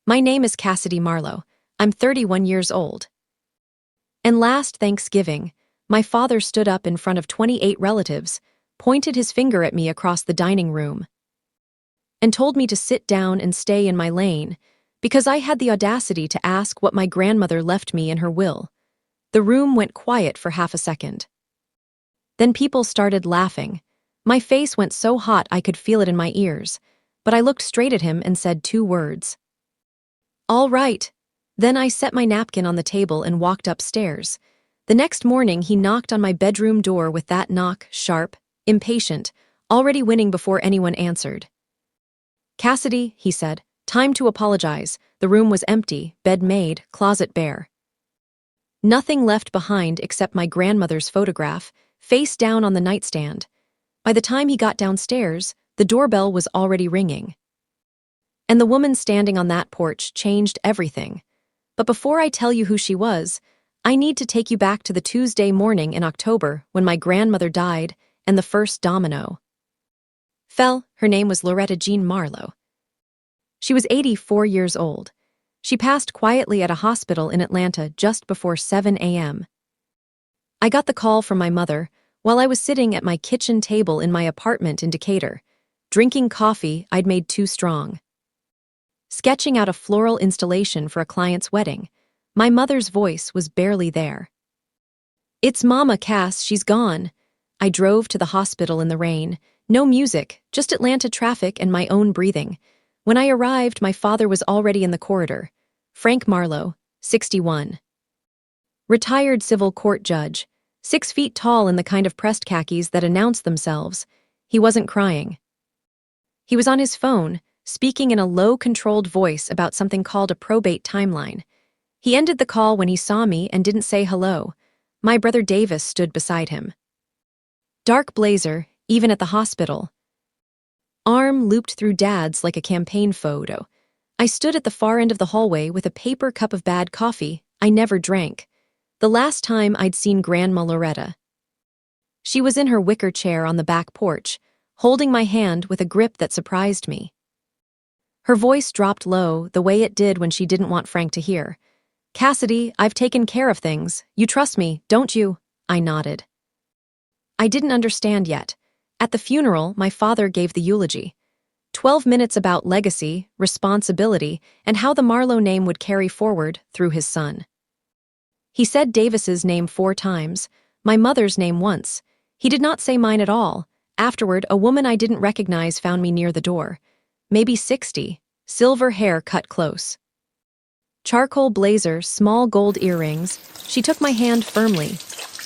My name is Cassidy Marlowe. I'm 31 years old. And last Thanksgiving, my father stood up in front of 28 relatives, pointed his finger at me across the dining room, and told me to sit down and stay in my lane because I had the audacity to ask what my grandmother left me in her will. The room went quiet for half a second. Then people started laughing. My face went so hot I could feel it in my ears, but I looked straight at him and said 2 words. All right. Then I set my napkin on the table and walked upstairs. The next morning he knocked on my bedroom door with that knock, sharp, impatient, already winning before anyone answered. Cassidy, he said, time to apologize. The room was empty, bed made, closet bare. Nothing left behind except my grandmother's photograph, face down on the nightstand. By the time he got downstairs, the doorbell was already ringing. And the woman standing on that porch changed everything. But before I tell you who she was, I need to take you back to the Tuesday morning in October when my grandmother died and the first domino fell. Her name was Loretta Jean Marlowe. She was 84 years old. She passed quietly at a hospital in Atlanta just before 7 a.m. I got the call from my mother while I was sitting at my kitchen table in my apartment in Decatur, drinking coffee I'd made too strong. Sketching out a floral installation for a client's wedding, my mother's voice was barely there. It's Mama, Cass, she's gone. I drove to the hospital in the rain. No music, just Atlanta traffic and my own breathing. When I arrived, my father was already in the corridor. Frank Marlowe, 61. Retired civil court judge, 6 feet tall in the kind of pressed khakis that announce themselves. He wasn't crying. He was on his phone, speaking in a low-controlled voice about something called a probate timeline. He ended the call when he saw me and didn't say hello. My brother Davis stood beside him. Dark blazer, even at the hospital. Arm looped through Dad's like a campaign photo. I stood at the far end of the hallway with a paper cup of bad coffee I never drank. The last time I'd seen Grandma Loretta. She was in her wicker chair on the back porch, holding my hand with a grip that surprised me. Her voice dropped low, the way it did when she didn't want Frank to hear. Cassidy, I've taken care of things. You trust me, don't you? I nodded. I didn't understand yet. At the funeral, my father gave the eulogy. 12 minutes about legacy, responsibility, and how the Marlowe name would carry forward through his son. He said Davis's name 4 times, my mother's name once. He did not say mine at all. Afterward, a woman I didn't recognize found me near the door. Maybe 60, silver hair cut close. Charcoal blazer, small gold earrings. She took my hand firmly.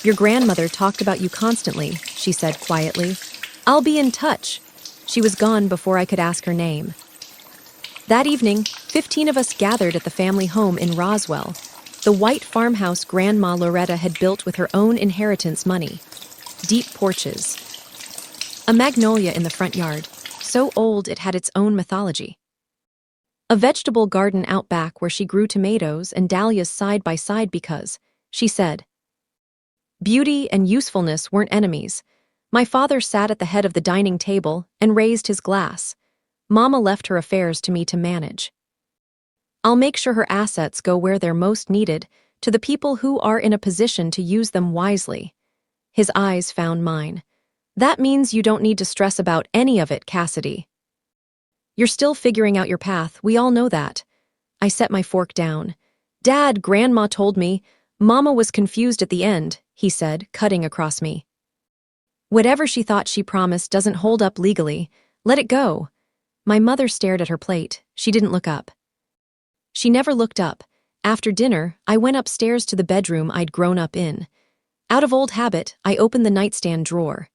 Your grandmother talked about you constantly, she said quietly. I'll be in touch. She was gone before I could ask her name. That evening, 15 of us gathered at the family home in Roswell, the white farmhouse Grandma Loretta had built with her own inheritance money. Deep porches. A magnolia in the front yard, so old it had its own mythology. A vegetable garden out back where she grew tomatoes and dahlias side by side because, she said, beauty and usefulness weren't enemies. My father sat at the head of the dining table and raised his glass. Mama left her affairs to me to manage. I'll make sure her assets go where they're most needed, to the people who are in a position to use them wisely. His eyes found mine. That means you don't need to stress about any of it, Cassidy. You're still figuring out your path, we all know that. I set my fork down. Dad, Grandma told me. Mama was confused at the end, he said, cutting across me. Whatever she thought she promised doesn't hold up legally. Let it go. My mother stared at her plate. She didn't look up. She never looked up. After dinner, I went upstairs to the bedroom I'd grown up in. Out of old habit, I opened the nightstand drawer.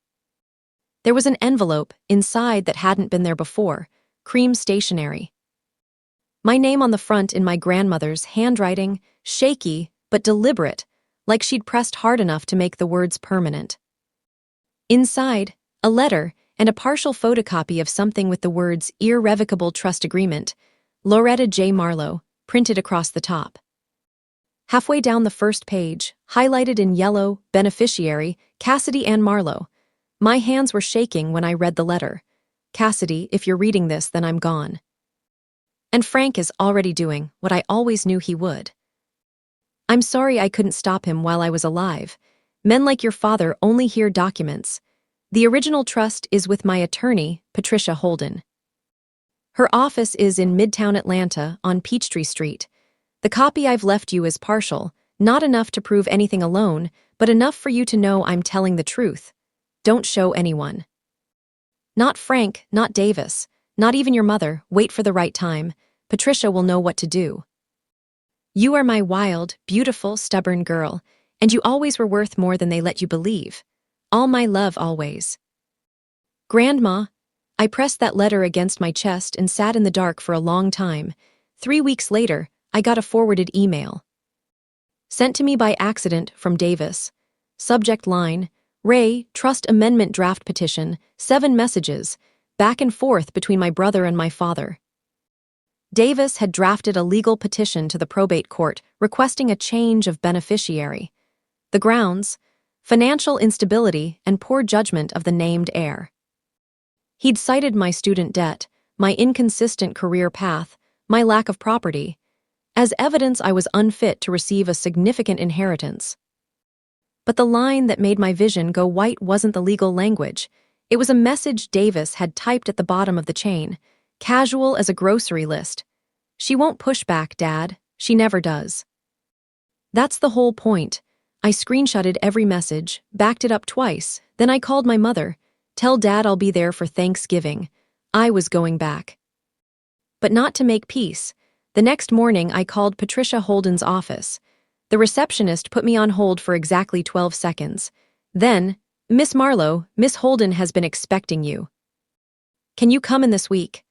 There was an envelope inside that hadn't been there before, cream stationery. My name on the front in my grandmother's handwriting, shaky but deliberate, like she'd pressed hard enough to make the words permanent. Inside, a letter and a partial photocopy of something with the words Irrevocable Trust Agreement, Loretta J. Marlowe, printed across the top. Halfway down the first page, highlighted in yellow, beneficiary, Cassidy Ann Marlowe. My hands were shaking when I read the letter. Cassidy, if you're reading this, then I'm gone. And Frank is already doing what I always knew he would. I'm sorry I couldn't stop him while I was alive. Men like your father only hear documents. The original trust is with my attorney, Patricia Holden. Her office is in Midtown Atlanta on Peachtree Street. The copy I've left you is partial, not enough to prove anything alone, but enough for you to know I'm telling the truth. Don't show anyone. Not Frank, not Davis, not even your mother. Wait for the right time. Patricia will know what to do. You are my wild, beautiful, stubborn girl, and you always were worth more than they let you believe. All my love always. Grandma, I pressed that letter against my chest and sat in the dark for a long time. 3 weeks later, I got a forwarded email. Sent to me by accident from Davis. Subject line, Ray, Trust Amendment Draft Petition, 7 messages, back and forth between my brother and my father. Davis had drafted a legal petition to the probate court requesting a change of beneficiary. The grounds, financial instability and poor judgment of the named heir. He'd cited my student debt, my inconsistent career path, my lack of property, as evidence I was unfit to receive a significant inheritance. But the line that made my vision go white wasn't the legal language. It was a message Davis had typed at the bottom of the chain, casual as a grocery list. She won't push back, Dad. She never does. That's the whole point. I screenshotted every message, backed it up twice, then I called my mother. Tell Dad I'll be there for Thanksgiving. I was going back. But not to make peace. The next morning I called Patricia Holden's office. The receptionist put me on hold for exactly 12 seconds. Then, Miss Marlowe, Miss Holden has been expecting you. Can you come in this week?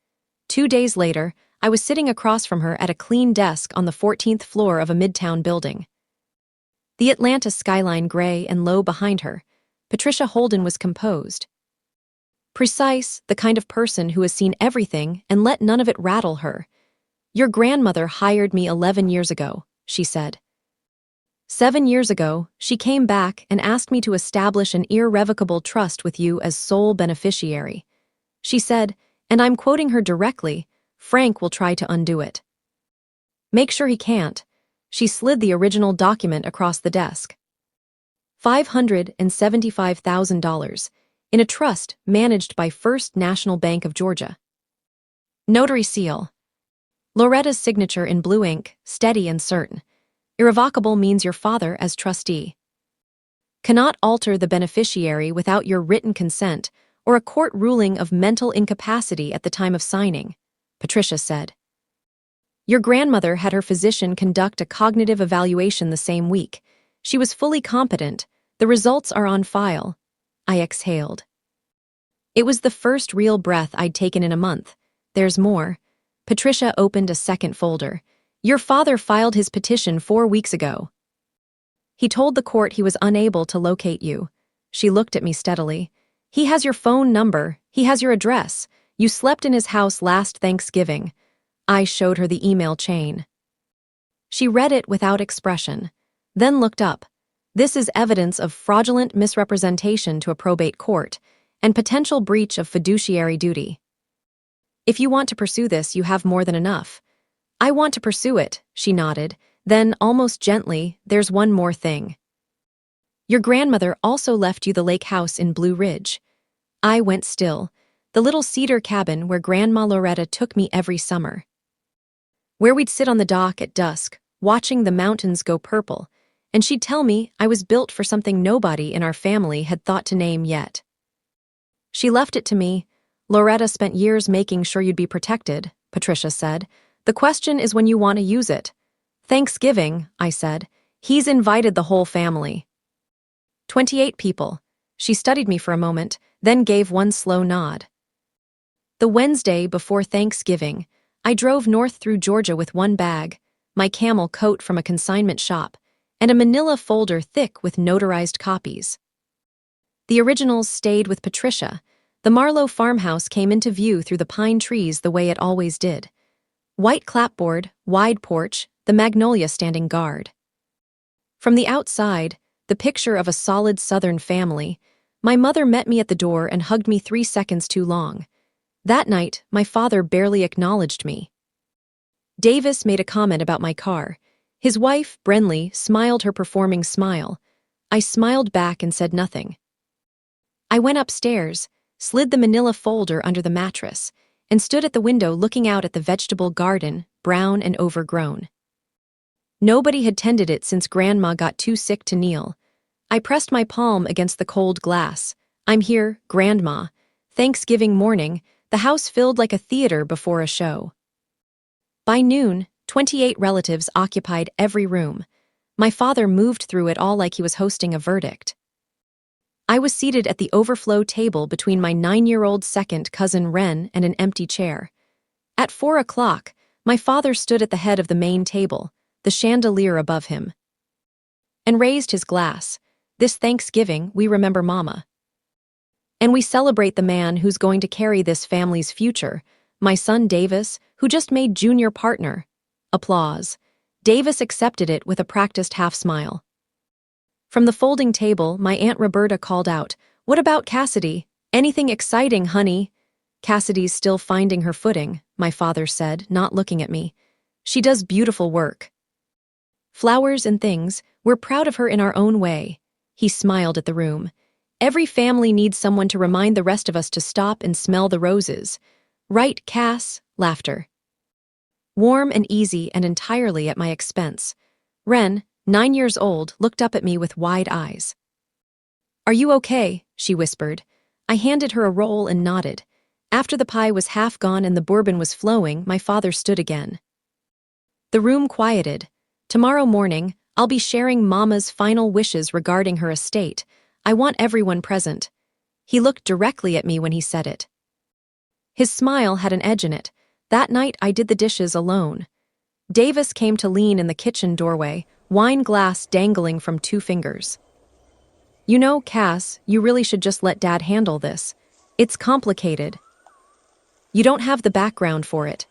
2 days later, I was sitting across from her at a clean desk on the 14th floor of a midtown building. The Atlanta skyline gray and low behind her, Patricia Holden was composed. Precise, the kind of person who has seen everything and let none of it rattle her. Your grandmother hired me 11 years ago, she said. 7 years ago, she came back and asked me to establish an irrevocable trust with you as sole beneficiary. She said, and I'm quoting her directly, Frank will try to undo it. Make sure he can't. She slid the original document across the desk. $575,000 in a trust managed by First National Bank of Georgia. Notary seal. Loretta's signature in blue ink, steady and certain. Irrevocable means your father as trustee cannot alter the beneficiary without your written consent or a court ruling of mental incapacity at the time of signing, Patricia said. Your grandmother had her physician conduct a cognitive evaluation the same week. She was fully competent. The results are on file. I exhaled. It was the first real breath I'd taken in a month. There's more. Patricia opened a second folder. Your father filed his petition 4 weeks ago. He told the court he was unable to locate you. She looked at me steadily. He has your phone number. He has your address. You slept in his house last Thanksgiving. I showed her the email chain. She read it without expression, then looked up. This is evidence of fraudulent misrepresentation to a probate court and potential breach of fiduciary duty. If you want to pursue this, you have more than enough. I want to pursue it, she nodded. Then, almost gently, there's one more thing. Your grandmother also left you the lake house in Blue Ridge. I went still, the little cedar cabin where Grandma Loretta took me every summer. Where we'd sit on the dock at dusk, watching the mountains go purple, and she'd tell me I was built for something nobody in our family had thought to name yet. She left it to me. Loretta spent years making sure you'd be protected, Patricia said. The question is when you want to use it. Thanksgiving, I said. He's invited the whole family. 28 people. She studied me for a moment, then gave one slow nod. The Wednesday before Thanksgiving, I drove north through Georgia with one bag, my camel coat from a consignment shop, and a manila folder thick with notarized copies. The originals stayed with Patricia. The Marlowe farmhouse came into view through the pine trees the way it always did. White clapboard, wide porch, the magnolia standing guard. From the outside, the picture of a solid Southern family, my mother met me at the door and hugged me 3 seconds too long. That night, my father barely acknowledged me. Davis made a comment about my car. His wife, Brenly, smiled her performing smile. I smiled back and said nothing. I went upstairs, slid the manila folder under the mattress, and stood at the window looking out at the vegetable garden, brown and overgrown. Nobody had tended it since Grandma got too sick to kneel. I pressed my palm against the cold glass. I'm here, Grandma. Thanksgiving morning, the house filled like a theater before a show. By noon, 28 relatives occupied every room. My father moved through it all like he was hosting a verdict. I was seated at the overflow table between my 9-year-old second cousin Ren and an empty chair. At 4 o'clock, my father stood at the head of the main table, the chandelier above him, and raised his glass. This Thanksgiving, we remember Mama. And we celebrate the man who's going to carry this family's future, my son Davis, who just made junior partner. Applause. Davis accepted it with a practiced half-smile. From the folding table, my Aunt Roberta called out, "What about Cassidy? Anything exciting, honey?" "Cassidy's still finding her footing," my father said, not looking at me. "She does beautiful work. Flowers and things, we're proud of her in our own way." He smiled at the room. "Every family needs someone to remind the rest of us to stop and smell the roses. Right, Cass?" Laughter. Warm and easy and entirely at my expense. Ren, 9 years old, looked up at me with wide eyes. "Are you okay?" she whispered. I handed her a roll and nodded. After the pie was half gone and the bourbon was flowing, my father stood again. The room quieted. "Tomorrow morning, I'll be sharing Mama's final wishes regarding her estate. I want everyone present." He looked directly at me when he said it. His smile had an edge in it. That night I did the dishes alone. Davis came to lean in the kitchen doorway, wine glass dangling from 2 fingers. "You know, Cass, you really should just let Dad handle this. It's complicated. You don't have the background for it."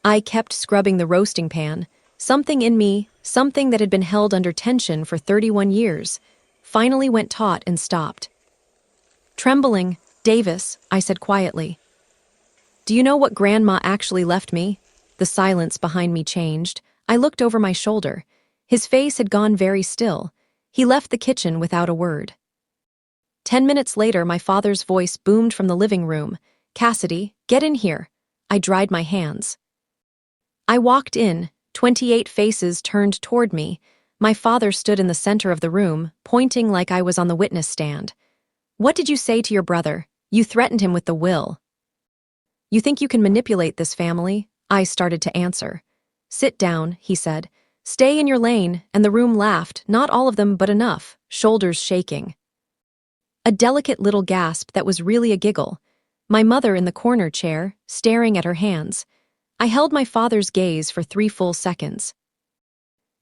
I kept scrubbing the roasting pan. Something in me, something that had been held under tension for 31 years, finally went taut and stopped. Trembling, "Davis," I said quietly. "Do you know what Grandma actually left me?" The silence behind me changed. I looked over my shoulder. His face had gone very still. He left the kitchen without a word. 10 minutes later, my father's voice boomed from the living room. "Cassidy, get in here." I dried my hands. I walked in, 28 faces turned toward me. My father stood in the center of the room, pointing like I was on the witness stand. "What did you say to your brother? You threatened him with the will. You think you can manipulate this family?" I started to answer. "Sit down," he said. "Stay in your lane," and the room laughed, not all of them but enough, shoulders shaking. A delicate little gasp that was really a giggle. My mother in the corner chair, staring at her hands. I held my father's gaze for 3 full seconds.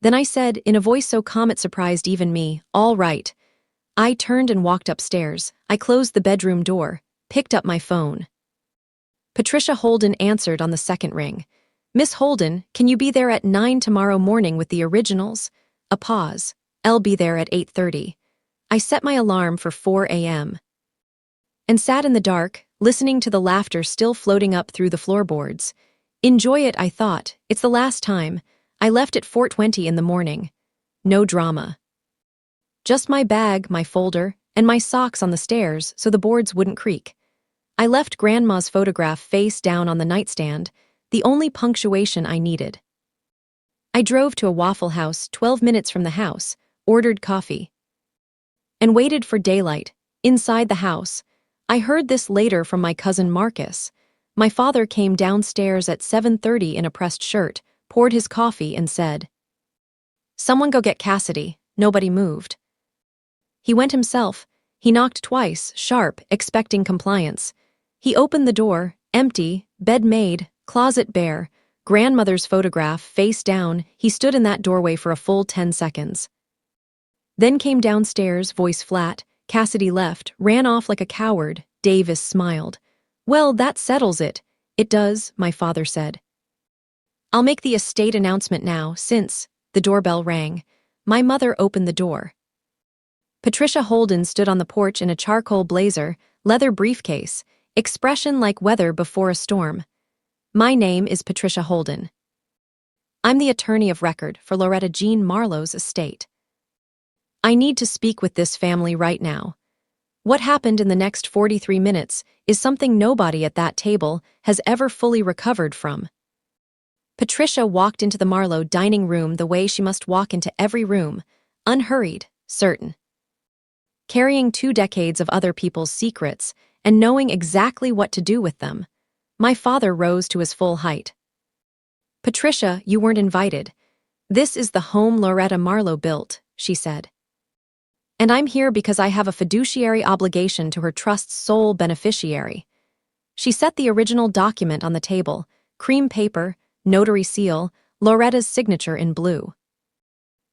Then I said, in a voice so calm it surprised even me, "All right." I turned and walked upstairs. I closed the bedroom door, picked up my phone. Patricia Holden answered on the second ring. "Miss Holden, can you be there at 9 tomorrow morning with the originals?" A pause. "I'll be there at 8:30. I set my alarm for 4 a.m. and sat in the dark, listening to the laughter still floating up through the floorboards. Enjoy it, I thought. It's the last time. I left at 4:20 in the morning. No drama. Just my bag, my folder, and my socks on the stairs so the boards wouldn't creak. I left Grandma's photograph face down on the nightstand, the only punctuation I needed. I drove to a Waffle House 12 minutes from the house, ordered coffee, and waited for daylight. Inside the house, I heard this later from my cousin Marcus. My father came downstairs at 7:30 in a pressed shirt, poured his coffee and said, "Someone go get Cassidy." Nobody moved. He went himself. He knocked twice, sharp, expecting compliance. He opened the door, empty, bed made, closet bare, grandmother's photograph face down. He stood in that doorway for a full 10 seconds. Then came downstairs, voice flat. Cassidy left, ran off like a coward. Davis smiled. "Well, that settles it." "It does," my father said. "I'll make the estate announcement now, since..." The doorbell rang. My mother opened the door. Patricia Holden stood on the porch in a charcoal blazer, leather briefcase, expression like weather before a storm. "My name is Patricia Holden." I'm the attorney of record for Loretta Jean Marlowe's estate. I need to speak with this family right now. What happened in the next 43 minutes is something nobody at that table has ever fully recovered from. Patricia walked into the Marlowe dining room the way she must walk into every room, unhurried, certain. Carrying 2 decades of other people's secrets and knowing exactly what to do with them, my father rose to his full height. Patricia, you weren't invited. This is the home Loretta Marlowe built, she said. And I'm here because I have a fiduciary obligation to her trust's sole beneficiary. She set the original document on the table, cream paper, notary seal, Loretta's signature in blue.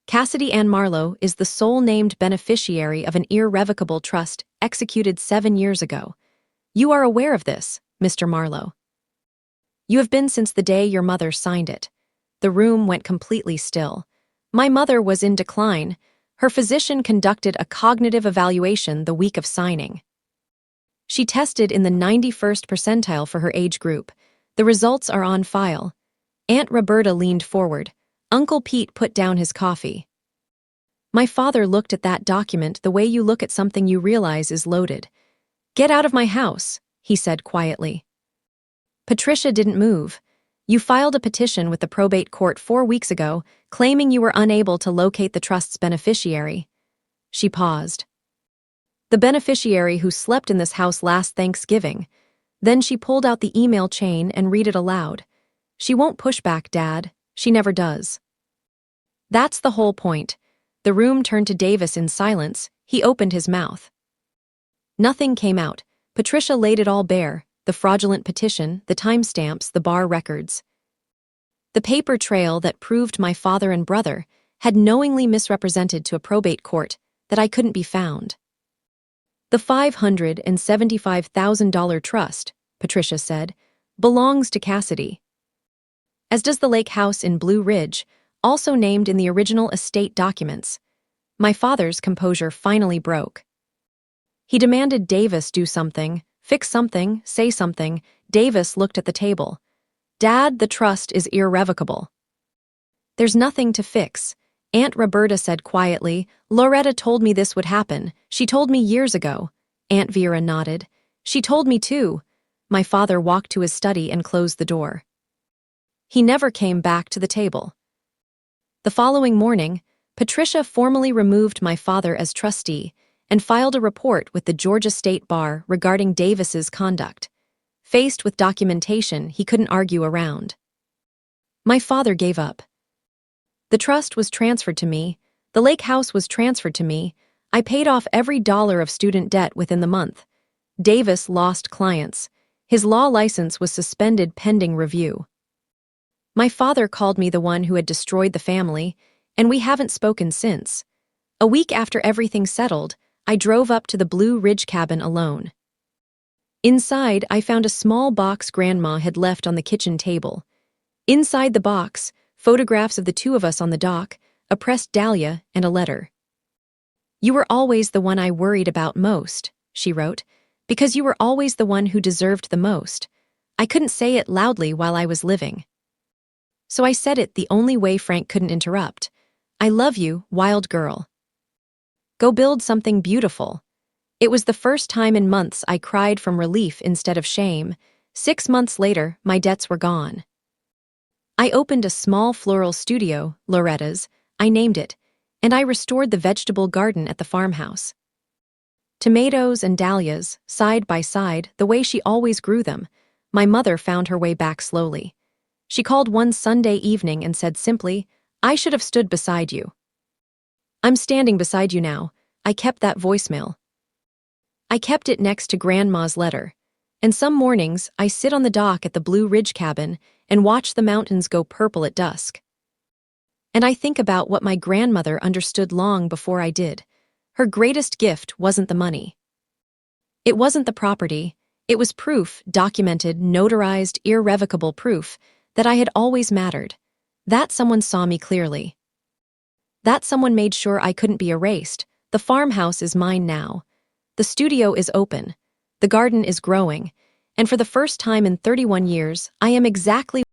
Cassidy Ann Marlowe is the sole named beneficiary of an irrevocable trust executed 7 years ago. You are aware of this, Mr. Marlowe. You have been since the day your mother signed it. The room went completely still. My mother was in decline. Her physician conducted a cognitive evaluation the week of signing. She tested in the 91st percentile for her age group. The results are on file. Aunt Roberta leaned forward. Uncle Pete put down his coffee. My father looked at that document the way you look at something you realize is loaded. Get out of my house, he said quietly. Patricia didn't move. You filed a petition with the probate court 4 weeks ago, claiming you were unable to locate the trust's beneficiary. She paused. The beneficiary who slept in this house last Thanksgiving. Then she pulled out the email chain and read it aloud. She won't push back, Dad. She never does. That's the whole point. The room turned to Davis in silence. He opened his mouth. Nothing came out. Patricia laid it all bare, the fraudulent petition, the timestamps, the bar records. The paper trail that proved my father and brother had knowingly misrepresented to a probate court that I couldn't be found. The $575,000 trust, Patricia said, belongs to Cassidy. As does the lake house in Blue Ridge, also named in the original estate documents. My father's composure finally broke. He demanded Davis do something, fix something, say something. Davis looked at the table. Dad, the trust is irrevocable. There's nothing to fix. Aunt Roberta said quietly. Loretta told me this would happen. She told me years ago. Aunt Vera nodded. She told me too. My father walked to his study and closed the door. He never came back to the table. The following morning, Patricia formally removed my father as trustee and filed a report with the Georgia State Bar regarding Davis's conduct. Faced with documentation he couldn't argue around. My father gave up. The trust was transferred to me. The lake house was transferred to me. I paid off every dollar of student debt within the month. Davis lost clients. His law license was suspended pending review. My father called me the one who had destroyed the family, and we haven't spoken since. A week after everything settled, I drove up to the Blue Ridge cabin alone. Inside, I found a small box Grandma had left on the kitchen table. Inside the box, photographs of the 2 of us on the dock, a pressed dahlia, and a letter. You were always the one I worried about most, she wrote, because you were always the one who deserved the most. I couldn't say it loudly while I was living. So I said it the only way Frank couldn't interrupt. I love you, wild girl. Go build something beautiful. It was the first time in months I cried from relief instead of shame. 6 months later, my debts were gone. I opened a small floral studio, Loretta's, I named it, and I restored the vegetable garden at the farmhouse. Tomatoes and dahlias, side by side, the way she always grew them. My mother found her way back slowly. She called one Sunday evening and said simply, I should have stood beside you. I'm standing beside you now. I kept that voicemail. I kept it next to Grandma's letter. And some mornings, I sit on the dock at the Blue Ridge cabin and watch the mountains go purple at dusk. And I think about what my grandmother understood long before I did. Her greatest gift wasn't the money. It wasn't the property. It was proof, documented, notarized, irrevocable proof, that I had always mattered. That someone saw me clearly. That someone made sure I couldn't be erased. The farmhouse is mine now. The studio is open. The garden is growing. And for the first time in 31 years, I am exactly